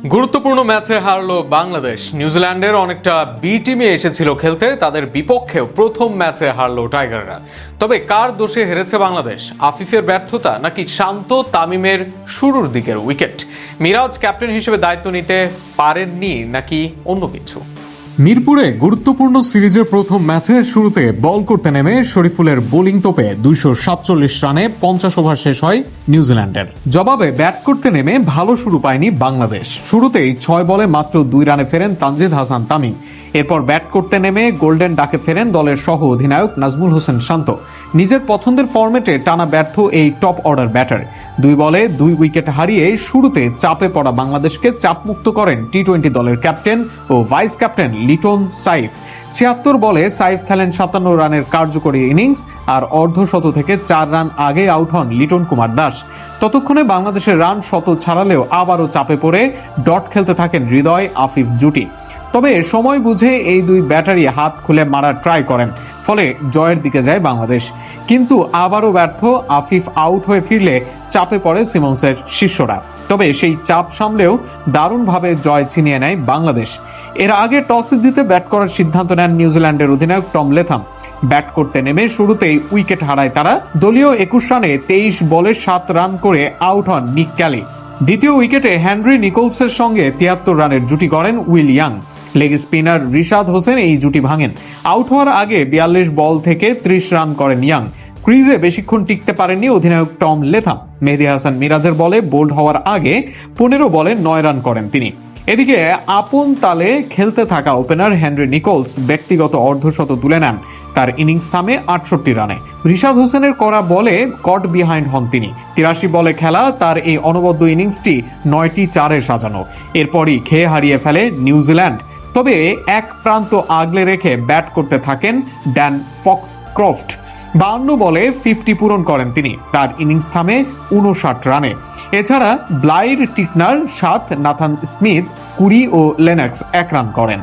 গুরুত্বপূর্ণ ম্যাচে হারলো বাংলাদেশ। নিউজিল্যান্ডের অনেকটা বি টিমে এসেছিল খেলতে, তাদের বিপক্ষেও প্রথম ম্যাচে হারলো টাইগাররা। তবে কার দোষে হেরেছে বাংলাদেশ? আফিফের ব্যর্থতা নাকি শান্ত তামিমের শুরুর দিকের উইকেট? মিরাজ ক্যাপ্টেন হিসেবে দায়িত্ব নিতে পারেননি নাকি অন্য কিছু? মিরপুরে গুরুত্বপূর্ণ সিরিজের প্রথম ম্যাচে শুরুতে বল করতে নেমে শরীফুলের বোলিং তোপে 247 রানে 50 ওভার শেষ হয় নিউজিল্যান্ডের। জবাবে ব্যাট করতে নেমে ভালো শুরু পায়নি বাংলাদেশ। শুরুতেই 6 বলে মাত্র 2 রানে ফেরেন তানজিদ হাসান তামিম। এরপর ব্যাট করতে নেমে গোল্ডেন ডাকে ফেরেন দলের সহ অধিনায়ক নাজমুল হোসেন শান্ত। নিজের পছন্দের ফরম্যাটে টানা ব্যর্থ এই টপ অর্ডার ব্যাটার 2 বলে 2 উইকেট হারিয়ে শুরুতে চাপে পড়া বাংলাদেশকে চাপমুক্ত করেন টি-20 দলের ক্যাপ্টেন ও ভাইস ক্যাপ্টেন লিটন সাইফ। 76 বলে সাইফ খেলেন 57 রানের কার্যকরী ইনিংস আর অর্ধশত থেকে 4 রান আগে আউট হন লিটন কুমার দাস। ততক্ষণে বাংলাদেশের রান শত ছাড়ালেও আবারও চাপে পড়ে ডট খেলতে থাকেন হৃদয় আফিফ জুটি। তবে সময় বুঝে এই 2 ব্যাটারি হাত খুলে মারার ট্রাই করেন, ফলে জয়ের দিকে যায় বাংলাদেশ। কিন্তু আবারও ব্যর্থ আফিফ আউট হয়ে ফিরলে চাপে পড়ে সিমন্সের শিষ্যরা। তবে সেই চাপ সামলেও দারুণভাবে জয় ছিনিয়ে নেয় বাংলাদেশ। এর আগে টসে জিতে ব্যাট করার সিদ্ধান্ত নেন নিউজিল্যান্ডের অধিনায়ক টম লেথাম। ব্যাট করতে নেমে শুরুতেই উইকেট হারায় তারা। দলীয় 21 রানে 23 বলে 7 রান করে আউট হন নিক ক্যালি। দ্বিতীয় উইকেটে হেনরি নিকোলসের সঙ্গে 73 রানের জুটি করেন will young. Leg spinner Rishad Hossain এই জুটি ভাঙেন। আউট হওয়ার আগে 42 বল থেকে 30 রান করেন ইয়াং। ক্রিজে বেশিক্ষণ টিকতে পারেননি অধিনায়ক টম লেথাম। মেহেদী হাসান মিরাজের বলে বোল্ড হওয়ার আগে 15 বলে 9 রান করেন তিনি। এদিকে আপন তালে খেলতে থাকা ওপেনার হেনরি নিকোলস ব্যক্তিগত অর্ধশত তুলে নেন। তার ইনিংস থামে 68 রানে। রিশাদ হোসেনের করা বলে কট বিহাইন্ড হন তিনি। 83 বলে খেলা তার এই অনবদ্য ইনিংসটি 9টি 4-এ সাজানো। এরপরই খেয়ে হারিয়ে ফেলে নিউজিল্যান্ড। তবে এক প্রান্ত আগলে রেখে ব্যাট করতে থাকেন ড্যান ফক্সক্রফট। 52 বলে 50 পূরণ করেন তিনি। তার ইনিংস থামে 59 রানে। এছাড়া ব্লাইর টিকনার 7, নাথান স্মিথ 20 ও লেনক্স 1 রান করেন।